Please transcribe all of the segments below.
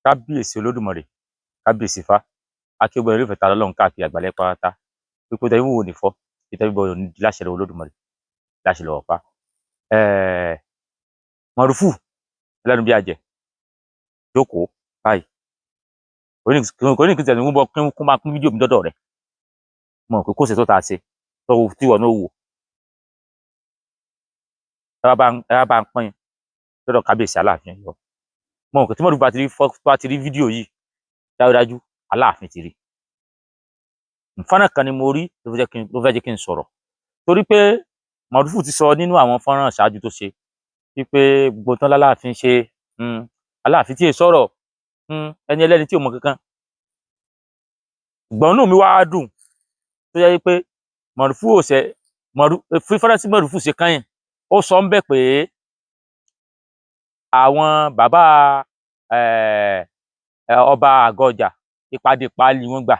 kábíyèsí olódùmarè, kábíyèsí Ifá, akéwì ìlú ìfẹ́ta lọ́lọ́run káàkiri àgbáyé pátá pípé tẹ́bí wò ní fọ́ ìtẹ́bí bọ̀ ní láṣẹ lọ́wọ́ olódùmarè láṣẹ lọ́wọ́ Ifá. Mọ̀rúfù ẹlẹ́nu bí ajẹ̀ jókòó báyìí kò ní kí n tẹ̀lé ń bọ̀ kí n máa kún fídíò mi dọ́dọ̀ rẹ̀ mọ̀ pé kó ṣe tó ta ṣe tó tí wọ́n náà wò ẹ bá ń pín lọ́dọ̀ kábíyèsí Aláàfin Ọ̀yọ́ mọ̀ pé tí Mọ̀rúfù bá ti rí fídíò yìí dájúdájú Aláàfin ti rí fọ́nrán kan ni mo rí ló fẹ́ jẹ́ kí n sọ̀rọ̀ torí pé Mọ̀rúfù ti sọ nínú àwọn fọ́nrán ṣáájú tó ṣe wípé gbogbo tán l'Aláàfin ṣe Aláàfin tí è sọ̀rọ̀ ẹni ẹlẹ́ni tí ò mọ kankan ṣùgbọ́n inú mi wá dùn tó yẹ pé Mọ̀rúfù fífọ́nrán tí Mọ̀rúfù ṣe kányìn ó sọ ń bẹ̀ pé àwọn bàbá ọba Àgọ́ọ̀jà ìpàdé páálí wọn gbà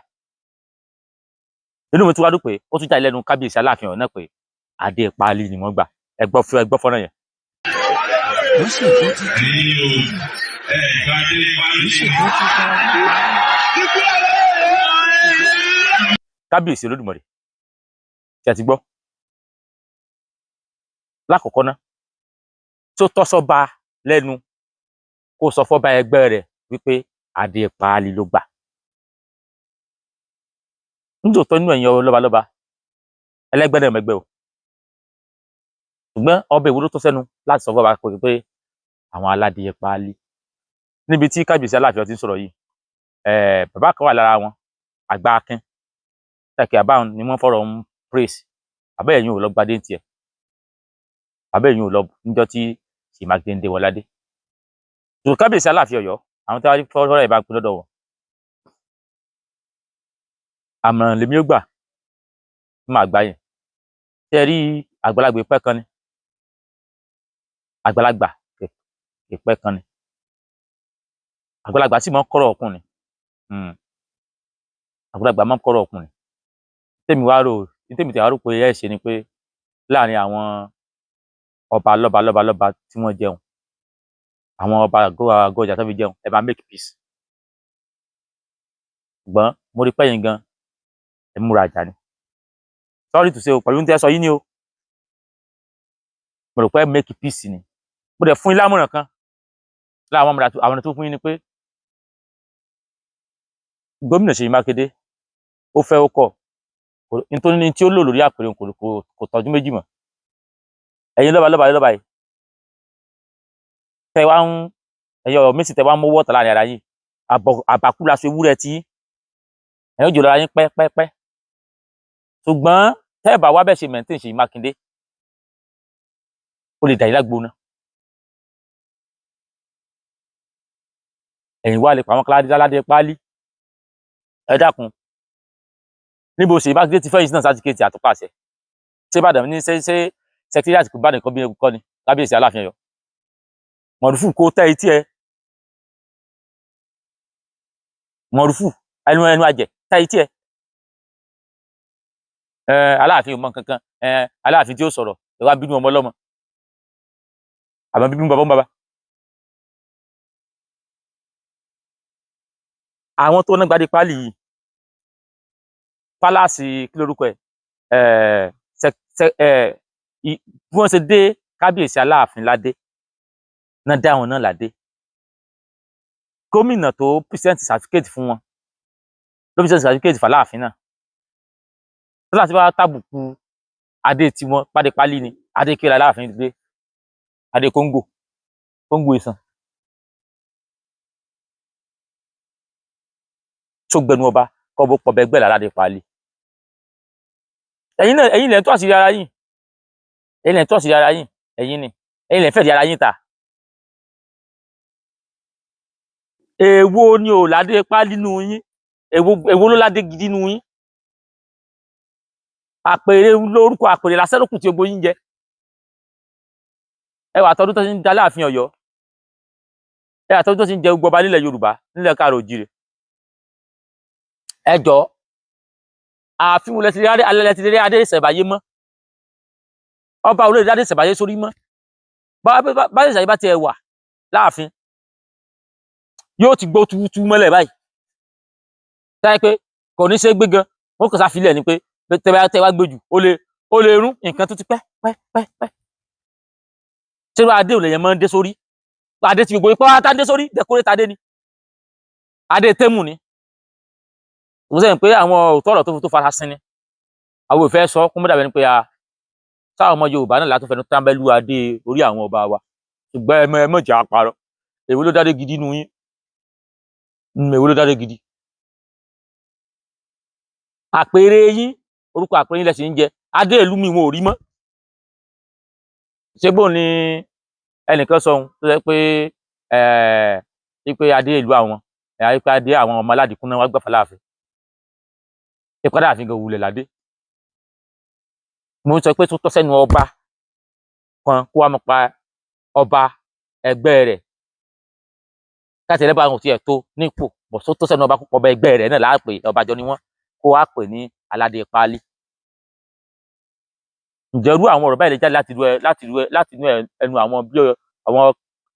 inú mi tún wá dùn pé ó tún jáde lẹ́nu kábíyèsí Aláàfin Ọ̀yọ́ náà pé adé páálí ni wọ́n gbà ẹ gbọ́ fọ́nrán yẹn. Kábíyèsí Olódùmarè tí a ti gbọ́ lákọ̀ọ́kọ́ ná tó tọ́ sọ́ba lẹ́nu kó sọ fọ́ba ẹgbẹ́ rẹ̀ wípé adé páálí ló gbà nítòótọ́ nínú ẹ̀yin lọ́balọ́ba ẹlẹ́gbẹ́ náà mẹ́gbẹ́ o ṣùgbọ́n ọba èwo ló tọ́ sẹ́nu láti sọ fọ́ba pé àwọn aládìẹ páálí níbi tí kábíyèsí Aláàfin Ọ̀yọ́ ti ń sọ̀rọ̀ yìí bàbá kan wà lára wọn Àgbà Akin tàkì àbáwọn ni wọ́n fọ̀rọ̀ ń praise àbẹ́ ẹ̀yin ò lọ gbadé tiẹ̀ àbẹ́ ẹ̀yin ò lọ níjọ́ tí Ṣèyí Mákindé ń dé wọládé ṣùgbọ́n kábíyèsí Aláàfin Ọ̀yọ́ àwọn tí wọ́n fọ́rọ̀ ẹ̀ bá pín lọ́dọ̀ wọn àmọ̀ràn lèmi ó gbà fún àgbà yẹn ṣe rí àgbàlagbà ìpẹ́ kan ni àgbàlagbà ìpẹ́ kan ni àgbàlagbà sì máa ń kọ́rọ̀ ọkùnrin àgbàlagbà máa ń kọ́rọ̀ ọkùnrin tèmi tẹ̀ wá rò pé ẹ̀ ṣe ni pé láàrin àwọn ọba lọ́ba tí wọ́n jẹun àwọn ọba Àgọ́ọ̀jà tó fi jẹun ẹ máa make peace ṣùgbọ́n mo rí pẹ́yìn gan ẹ múra àjà ni sorry to say o pẹ̀lú ní tẹ́ sọ yìí ni o mo rò pé make peace ni mo dẹ̀ fún yín lámọ̀ràn kan láwọn àwọn tó fún yín ni pé gómìnà Ṣèyí Mákindé ó fẹ́ ó kọ̀ nítorí tí ó lò lórí àpèrè kò tọ́jú méjì mọ́ ẹ̀yin lọ́ba yìí tẹ́ wá ń ẹ̀yin ọ̀rọ̀ méjì tẹ́ wá ń mówó ọ̀tá láàrin ara yìí àbàkú la so ewúrẹ́ tí ẹ̀yin ò jò lára yín pẹ́pẹ́pẹ́ ṣùgbọ́n tẹ́ ẹ̀ bá wá bẹ́ẹ̀ ṣe maintain Ṣèyí Mákindé ó lè dà yín lágbóná ẹ̀yin wá lè pa àwọn aládé páálí ẹ dákun níbo Ṣèyí Mákindé ti fẹ́ yìí náà sátífíkẹ́ẹ̀tì àtúpàṣẹ ṣé Ìbàdàn ní ṣe sẹkítírìàtì kò Ìbàdàn kan bí ẹkú kọ́ ni kábíyèsí Aláàfin Ọ̀yọ́ Mọ̀rúfù kó tẹ́ etí ẹ Mọ̀rúfù ẹnu àjẹ tẹ́ etí ẹ Aláàfin ò mọ kankan Aláàfin tí ó sọ̀rọ̀ ẹ wá bínú ọmọ ọlọ́mọ àmọ́ bíbí bàbá ń bàbá àwọn tó ná gbadé páálí yìí pálásì kí lórúkọ bí wọ́n ṣe dé kábíyèsí Aláàfin ládé náà dá àwọn náà ládé gómìnà tó pírísẹ́ǹtì sàtífíkẹ́ẹ̀tì fún wọn ló pírísẹ́ǹtì sàtífíkẹ́ẹ̀tì fàláàfin náà láti bá tàbùkù adé tí wọ́n pàdé pálí ni adé kí Aláàfin dé adé kóńgò ìsàn tó gbẹnu ọba kọ́ bó pọ̀ bẹ́gbẹ́ láládé pálí ẹ̀yin lẹ̀ ń tó àṣírí ara yín ẹ̀yin lẹ̀ ń tó àṣírí ara yín ẹ̀yin lẹ̀ ń fẹ́ di ara yín ta èwo ni ò ládé páálí nínú yín èwo ló ládé gidi nínú yín àpèrè lórúkọ àpèrè lásán lókùn tí gbogbo yín jẹ ẹwà àtọdún tó ti ń da Aláàfin Ọ̀yọ́ ẹwà àtọdún tó ti ń jẹ gbogbo ọba nílẹ̀ Yorùbá nílẹ̀ káàrọ̀ òjìrè ẹjọ́ ààfin wọlé ti rí adé ìṣẹ̀báyé mọ́ ọba olóyè adé ìṣẹ̀báyé sórí mọ́ bá ìṣẹ̀báyé bá tiẹ̀ wà láàfin yóò ti gbó tuutu mọ́lẹ̀ báyìí táyé pé kò ní ṣe gbé gan wọn kàn sáfilẹ̀ ni pé tẹ́ bá gbé jù ó lè rún nǹkan tó ti pẹ́ ṣé ló adé ò lè yẹn máa ń dé sórí adé tí gbogbo ipá tá ń dé sórí dẹkórè tadé ni adé tẹ́mù ni mo sẹ́yìn pé àwọn òótọ́ ọ̀rọ̀ tó fara sin ni àwọn òfẹ́ sọ kún mọ́dàbẹ́ ni pé sáwọn ọmọ Yorùbá náà látún fẹnu tábẹ́lú adé orí àwọn ọba wa ṣùgbọ́n ẹ mọ̀ jà parọ́ èwo ló dádé gidi nu yín èwo ló dádé gidi àpèrè yín orúkọ àpèrè yín lẹ́sìn ń jẹ adé ìlú mi wọn ò rí mọ́ ṣé bò ní ẹnìkan sọ ohun tó jẹ́ pé adé ìlú àwọn pé adé àwọn ọmọ aládìkún náà wá gbà fàlàáfin ìpadà àfin gan wulẹ̀ ládé mo ń sọ pé tó tọ́ sẹ́nu ọba kan kó wá mọ̀ pa ọba ẹgbẹ́ rẹ̀ káàtì ẹlẹ́bàá àwọn òtí ẹ̀ tó nípò bọ̀ tó tọ́ sẹ́nu ọba púpọ̀ ọba ẹgbẹ́ rẹ̀ náà láàpè ọbàjọ́ ni wọ́n kó wá pè ní aládé páálí ǹjẹ́ irú àwọn ọ̀rọ̀ báyìí lè jáde láti inú ẹnu àwọn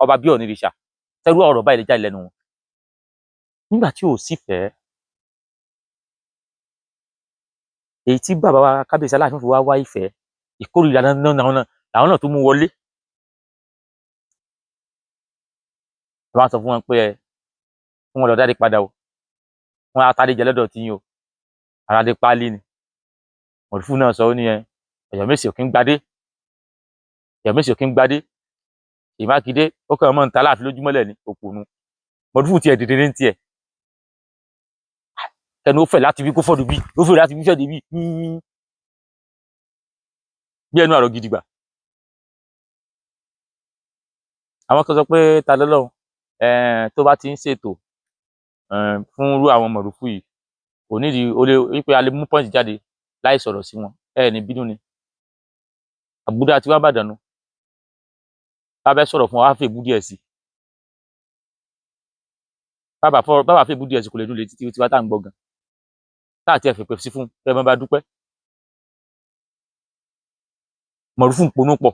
ọba bí onírìṣà tẹ́rú ọ̀rọ̀ báyìí lè jáde lẹ́nu wọn nígbà tí ò sì fẹ́ èyí tí bàbá wa kábíyèsí Aláàfin fi wá ìfẹ́ ìkórìíra làwọn náà tó mú wọlé wọ́n á sọ fún wọn pé fún wọn lọ dáadé padà o wọn á tádé jẹ lọ́dọ̀ tí yín o aládé páálí ni mọ̀lúfù náà sọ ó ní Ọ̀yọ́mèsì òkín gbadé Ọ̀yọ́mèsì òkín gbadé Mákindé ó kàn mọ́ ń ta Aláàfin lójúmọ́lẹ̀ ní òpònú mọ̀lúfù tiẹ̀ dèdè ní tiẹ̀ ẹnu ó fẹ̀ láti bí kó fọ́dù bí ó fẹ̀ láti bí fẹ́ dé bí ẹnu àrò gidigba àwọn kan sọ pé ta lọ́lọ́run tó bá ti ń ṣètò fún irú àwọn mọ̀lúfù yìí kò nídìí wípé a lè mú pọ́ǹtì jáde láì sọ̀rọ̀ sí wọn ní bínú ni àbúdá tí wọ́n bá dànù bá bẹ́ sọ̀rọ̀ fún wa á fẹ́ bú díẹ̀ sí bàbá fẹ́ bú díẹ̀ sí kò lè dún létí tí wọ́n tá ń gbọ́ gan láti ẹ̀fẹ̀ pẹ̀ sí fún ẹ mọ́ bá dúpẹ́ mọ̀lúfù ń ponú pọ̀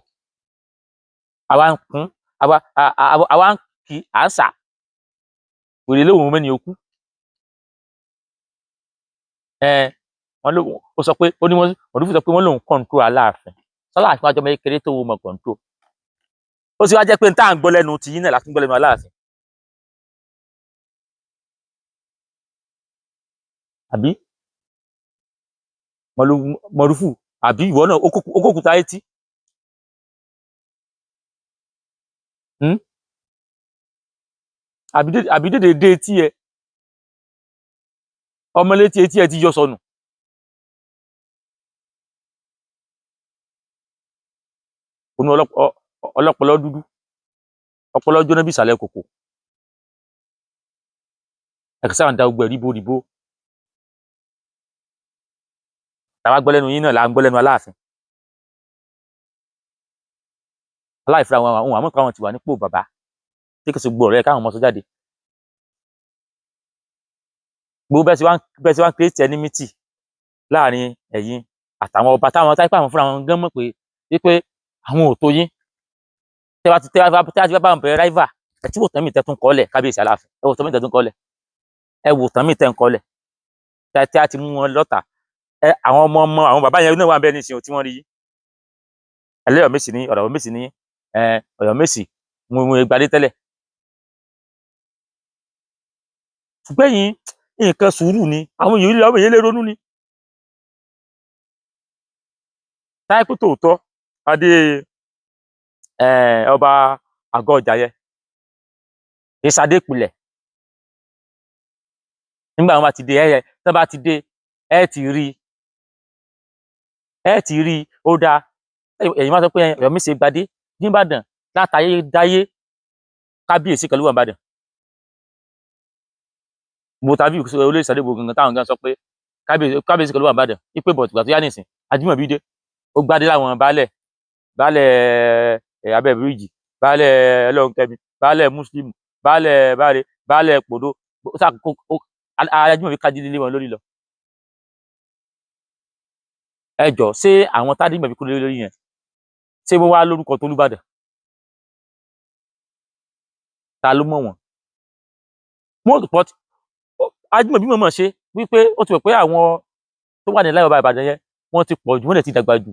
àwa ń kún àwa ń kí à ń sà wèrè lóhùn mẹ́ni okú ó sọ pé mọ̀lúfù sọ pé wọ́n lòun kọ́ńtró Aláàfin Aláàfin wájọ́ mẹ́rin kéré tó wọ́n mọ̀ kọ́ńtró ó sì wá jẹ́ pé n tá à ń gbọ́ lẹ́nu ti yín náà láti ń gbọ́ lẹ́nu Aláàfin àbí mọ̀lúfù àbí ìwọ náà ó kókùtà etí àbí dédé dé etí ẹ ọmọ létí etí ẹ ti yọ sọnù onú ọlọ́pọlọ dúdú ọpọlọ jóná bí ìsàlẹ̀ kòkò ẹ̀kẹ́sà ń da gbogbo ríbo tàwa gbọ́ lẹ́nu yín náà là ń gbọ́ lẹ́nu Aláàfin aláìfura àwọn àmọ́ káwọn ti wà nípò bàbá tí kò sì gbọ́ ọ̀rẹ́ káwọn ọmọ sọ jáde gbogbo bẹ́ẹ̀ sí wá ń create enmity láàrin ẹ̀yin àtàwọn ọba táwọn táìpá àwọn fúnra wọn gán mọ̀ pé wípé àwọn ò tó yín tẹ́ bá bá wọn bẹ̀rẹ̀ rival ẹ̀ tí wò tán mí tẹ́ tún kọ́lẹ̀ kábíyèsí Aláàfin ẹ wò tán mí tẹ́ tún kọ́lẹ̀ ẹ wò tán mí tẹ́ ń kọ́lẹ̀ tí a ti mú wọn lọ́tà àwọn ọmọ àwọn bàbá yẹn náà wà bẹ́ẹ̀ nísìnyí tí wọ́n rí yí Ọ̀yọ́mèsì ní Ọ̀yọ́mèsì ní Ọ̀yọ́mèsì mo gbadé tẹ́lẹ̀ ṣùgbọ́n yìí nǹkan sùúrù ni àwọn èèyàn lè ronú ni táìpù tòótọ́ adé ọba àgọ́ ọjà yẹ ìsàdé ìpìlẹ̀ nígbà wọn bá ti dé tí wọn bá ti dé ẹ ti rí ó dáa ẹ̀yin máa sọ pé Ọ̀yọ́mèsì gbadé nìbàdàn látàyé dáyé kábíyèsí kan ló wà nìbàdàn mo tàbí olóyè Ìsàdé Ìgbòho gangan táwọn gan sọ pé kábíyèsí kan ló wà nìbàdàn ipe bọ̀ tìgbà tó yá nìsín Ajímọ̀bí dé ó gbadé láwọn baálẹ̀ abẹ́ bíríìjì baálẹ̀ Ẹlọ́runkẹ́mi baálẹ̀ Muslim baálẹ̀ Pòdó Ajímọ̀bí kájí lé wọn lórí lọ ẹ jọ ṣé àwọn tádìmọ̀bí kó lórí yẹn ṣé wọ́n wá lórúkọ tó Olúbàdàn ta ló mọ̀ wọ́n wọ́n report Ajímọ̀bí mọ̀ọ́mọ̀ ṣe wípé ó ti rò pé àwọn tó wà ní láyọ̀ ọba Ìbàdàn yẹn wọ́n ti pọ̀ jù wọ́n lè ti dàgbà jù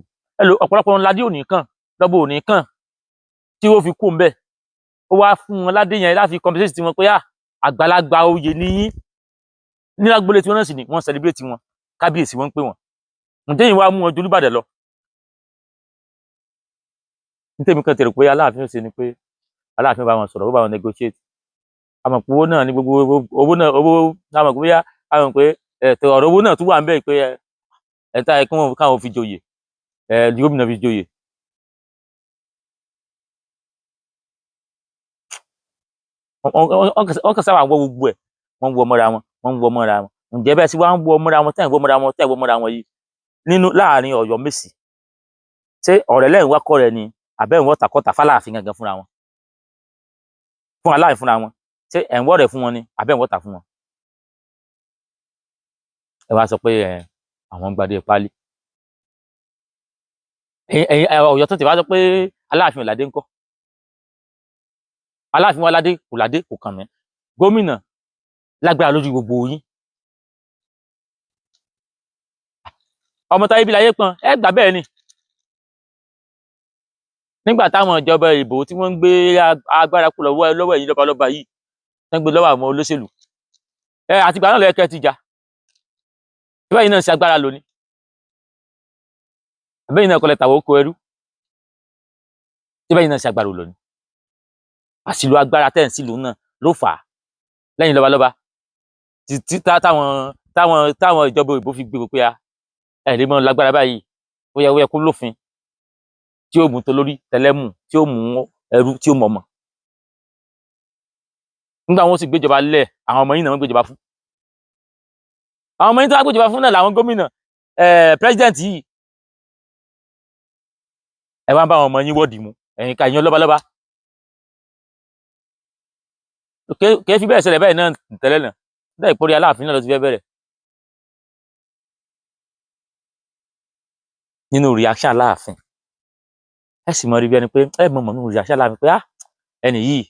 ọ̀pọ̀lọpọ̀ wọn ládé òní kàn lọ́bọ̀ òní kàn tí ó fi kú ń bẹ̀ ó wá fún wọn ládé yẹn láti compensate tí wọn pé àgbàlagbà oyè ní ní lágbólé tí wọ́n náà sì ní wọ́n celebrate wọn kábíyèsí wọn ń pè wọ́n ǹjẹ́ yìí wá mú wọn ju Olúbàdàn lọ nítèmi kan tẹ̀rù pé Aláàfin ṣe ni pé Aláàfin bá wọn sọ̀rọ̀ ó bá wọn negotiate àmọ̀ pé owó náà ní gbogbo owó náà àmọ̀ pé bóyá àmọ̀ pé ọ̀rọ̀ owó náà tún wà ń bẹ̀ pé ẹ̀ta ẹ̀ káwọn fi joyè gómìnà fi joyè. wọ́n kàn sábà wọ gbogbo ẹ̀ wọ́n ń wọ mọ́ra wọn ǹjẹ́ bẹ́ẹ̀ sí wá ń wọ mọ́ra wọn tẹ́ ń wọ mọ́ra wọn yìí nínú láàrin Ọ̀yọ́ Mèsì ṣé ọ̀rẹ́ lẹ́yìn wákọ̀ rẹ̀ ni àbẹ́yìn wọ́n tàkọ́tà f'Aláàfin gangan fúnra wọn fún Aláàfin fúnra wọn ṣé ẹ̀ ń wọ́rẹ̀ fún wọn ni àbẹ́yìn wọ́n tà fún wọn. ẹ wá sọ pé àwọn ń gbadé pálí Ọ̀yọ́ tó ti wá sọ pé Aláàfin ò ládé ńkọ́ Aláàfin wa ládé kò kàn mí gómìnà lágbára lójú gbogbo yín ọmọ táyé bí láyé pọn ẹ gbà bẹ́ẹ̀ ni nígbà táwọn ìjọba ìbò tí wọ́n ń gbé agbára kú lọ́wọ́ ẹ̀yin lọ́balọ́ba yìí wọ́n gbé lọ́wọ́ àwọn olóṣèlú àtìgbà náà lọ́yẹ kẹ́ ti jà ìbẹ́ yìí náà ṣe agbára lónìí ìbẹ́ yìí náà kọlẹ̀ tàwọn oko ẹrú ìbẹ́ yìí náà ṣe agbára lónìí àṣìlò agbára tẹ̀ ń sílùú náà ló fà á lẹ́yìn lọ́balọ́ba títí táwọn ìjọba ìbò fi gbé pé ẹ̀rí mọ́ lágbára báyìí ó yẹ kó lófin tí ó mú tó lórí tẹlẹ́mù tí ó mú ẹrú tí ó mọ̀ mọ̀ nígbà wọn sì gbéjọba lẹ̀ àwọn ọmọ yìí náà wọ́n gbéjọba fún àwọn ọmọ yìí tó wá gbéjọba fún náà làwọn gómìnà president yìí ẹ wá ń bá àwọn ọmọ yín wọ́ọ̀dì mú ẹ̀yin ká ìyan lọ́balọ́ba kì í fi bẹ́ẹ̀ ṣẹlẹ̀ bẹ́ẹ̀ náà tẹ́lẹ̀ náà nígbà ìpòrí Aláàfin náà ló ti fẹ́ bẹ̀rẹ̀ nínú reaction Aláàfin ẹ sì mọ rí bí ẹni pé ẹ mọ nínú reaction Aláàfin pé ẹni yìí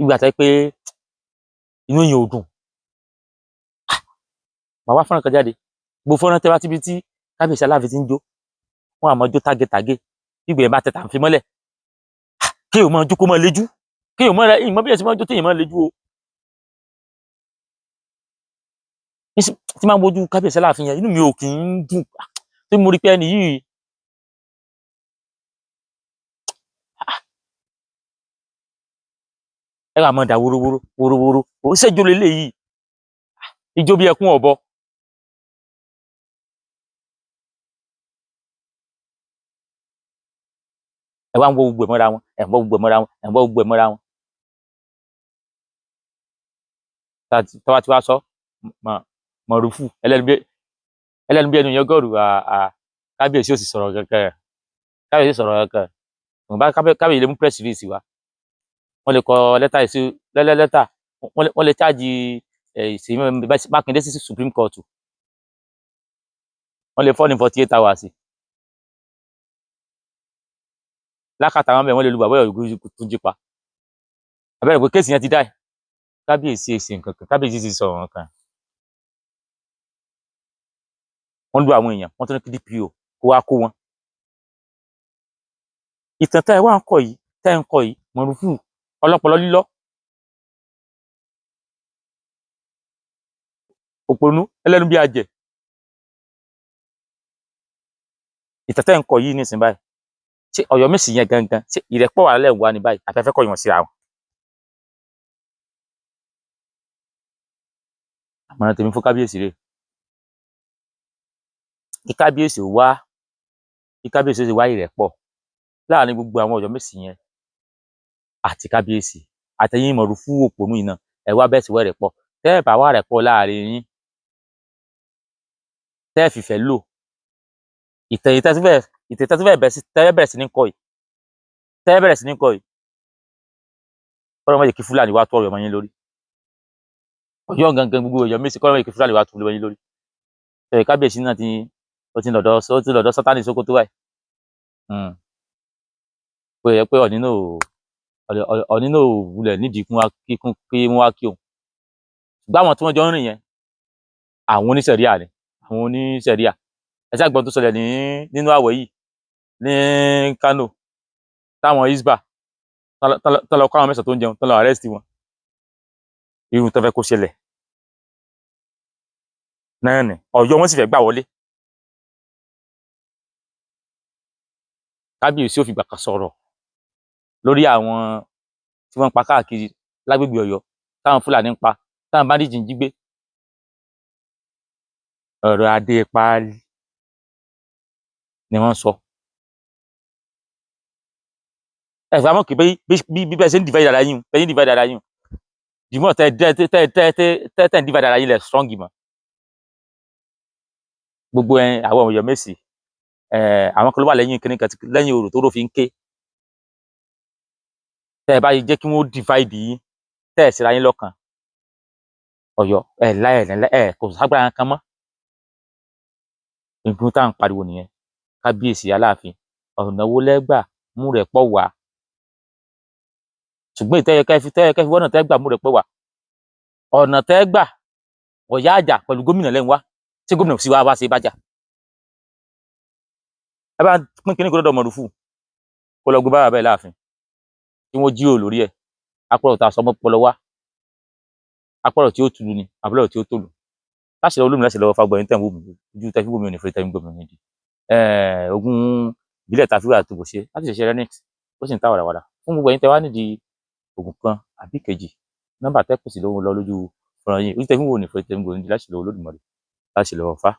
ìgbà tẹ́ pé inú yẹn ò dùn màá wá fọ́nrán kan jáde gbogbo fọ́nrán tẹ́ wá síbi tí kábíyèsí Aláàfin ti ń jó wọn àmọ́ jó tágétágé gbígbé ẹ̀ bá tẹ̀ tà ń fi mọ́lẹ̀ kí o máa jó kó máa lejú kí o máa rẹ ìmọ̀ bí ẹ̀ sì máa jó téèyàn máa lejú o tí máa ń wojú kábíyèsí Aláàfin yẹn inú mi ò kì í dùn tí mo rí pé ẹni yìí ẹ wà máa dà wórówóró ó ṣèjó leléyìí ijó bí ẹkún ọ̀bọ ẹ wá ń wọ gbogbo ẹ̀ mọ́ra wọn ẹ̀ ń wọ gbogbo ẹ̀ mọ́ra wọn ẹ̀ ń wọ gbogbo ẹ̀ mọ́ra wọn tọ́wá tí wàá sọ mọ̀rúfù ẹlẹ́nu bí ẹnu yẹn gọ́ọ̀rù kábíyèsí ò sì sọ̀rọ̀ kankan kábíyèsí sọ̀rọ̀ kankan bá kábíyèsí lè mú press release wá wọ́n lè kọ lẹ́tà lẹ́tà wọ́n lè chájì Mákindé sí Supreme Court wọ́n lè fọ́ ní 48 hours lákàtà àwọn bẹ́ẹ̀ wọ́n lè lu bàbá Ọ̀yọ́ tún jí pa àbẹ́rẹ́ pé kéèsì yẹn ti dáì kábíyèsí èsì nǹkan kan kábíyèsí sì sọ̀rọ̀ nǹkan wọ́n lu àwọn èèyàn wọ́n tún ní kí DPO kó wá kó wọn ìtàn tẹ́ ẹ wá ń kọ yìí mọ̀rúfù ọlọ́pọlọ lílọ́ òpònú ẹlẹ́nu bí ajẹ̀ ìtàn tẹ́ ẹ ń kọ yìí nísìnyí báyìí ṣé Ọ̀yọ́ Mèsì yẹn gangan ṣé ìrẹ́pọ̀ wà lẹ́ẹ̀ wá ní báyìí afẹ́fẹ́ kọ̀ yàn síra wọn. àmọ̀ràn tèmi fún kábíyèsí rèé kí kábíyèsí ó wá ìrẹ́pọ̀ láàrin gbogbo àwọn Ọ̀yọ́ Mèsì yẹn àti kábíyèsí àtẹ̀yìn mọ̀rúfù òpònú yìí náà ẹ wá bẹ́ẹ̀ sì wá ìrẹ́pọ̀ tẹ́ ẹ bá wá ìrẹ́pọ̀ láàrin yín tẹ́ ẹ fìfẹ́ lò ìtẹ̀tẹ̀ bẹ̀rẹ̀ sí ní kọ́ yìí kọ́lọ́ mọ̀ jẹ́ kí Fúlàní wá tó Ọ̀yọ́ mọ́ yín lórí Ọ̀yọ́ gangan gbogbo Ọ̀yọ́ Mèsì kọ́lọ́ mọ̀ jẹ́ kí Fúlàní wá tó mọ́ yín lórí tẹ̀wé kábíyèsí náà ó ti lọ́dọ̀ Sátánì Sókótó báyìí ó yẹ pé Ọ̀ọ̀ni náà Ọ̀ọ̀ni náà ò wulẹ̀ nídìí kí wọ́n wá kí òun. Ṣùgbọ́n àwọn tí wọ́n jọ ń rìn yẹn àwọn oníṣẹ̀ríà ni, àwọn oníṣẹ̀ríà. Ẹ ṣáà gbọ́ ohun tó ṣẹlẹ̀ nínú àwẹ̀ yìí ní Kánò táwọn Hisbah tán lọ kó àwọn mẹ́sàn-án tó ń jẹun tán lọ arrest wọn. Irú tán fẹ́ kó ṣẹlẹ̀ náà ni Ọ̀yọ́ wọ́n sì fẹ́ gbà wọlé. Kábíyèsí ò fìgbà kan sọ̀rọ̀ lórí àwọn tí wọ́n ń pa káàkiri lágbègbè Ọ̀yọ́, táwọn Fúlàní ń pa, táwọn bandits ń jí gbé. Ọ̀rọ̀ adé páálí ni wọ́n sọ. Ẹ fà mọ̀ pé bí bẹ́ẹ̀ ṣe ń divide ara yín, bẹ́ẹ̀ ṣe ń divide ara yín, the more tẹ́ ń divide ara yín lẹ̀ strong mọ́. Gbogbo àwọn Ọ̀yọ́ Mèsì, àwọn kan ló wà lẹ́yìn kinní kan lẹ́yìn orò tóró fi ń ké. Tẹ́ ẹ bá jẹ́ kí wọ́n divide yín, tẹ́ ẹ̀ síra yín lọ́kan, Ọ̀yọ́ kò ságbára kan mọ́. Nǹkan tá à ń pariwo nìyẹn. Kábíyèsí Aláàfin, ọ̀nà wo lẹ gbà mú rẹ́pọ̀ wá? Ṣùgbọ́n ìtẹ́yẹ kẹ́ fi wọ́nà tẹ́ gbà mú rẹ́pọ̀ wá. Ọ̀nà tẹ́ gbà Ọ̀yá àjà pẹ̀lú gómìnà lẹ́yìn wá, tí gómìnà sì wá ṣe bájà. Ẹ bá pín kinní kan lọ́dọ̀ Mọ̀rúfù kó lọ gbé bá bàbá ẹ̀ láàfin kí wọ́n jíròrò lórí ẹ̀. Apọ̀rọ̀ tá a sọ mọ́ pọlọ wá, apọ̀rọ̀ tí ó tulu ni àbúrò tí ó tòlù. Láṣẹ lọ́wọ́ olómìnira ṣe lọ́wọ́ fagbọ̀ ẹ̀yìn tẹ̀ ń wò mí, ojú tẹ́ fi wò mí ò ní fẹ́ tẹ́ ń gbọ́ mi ò ní di. Ogun ìbílẹ̀ tá a fi wà tó bò ṣe láti ṣẹ̀ṣẹ̀ Renix ó sì ń ta wàràwàrà. Fún gbogbo ẹ̀yin tẹ́ wá nídìí oògùn kan àbí kejì, nọ́mbà tẹ́ pèsè lọ́wọ́ lójú fọ́nrán yín, ojú tẹ́ fi wò ní fẹ́ tẹ́ ń gbọ́ mi ò ní di láṣẹ lọ́wọ́ Olódùmarè, láṣẹ lọ́wọ́ Ọ̀fà.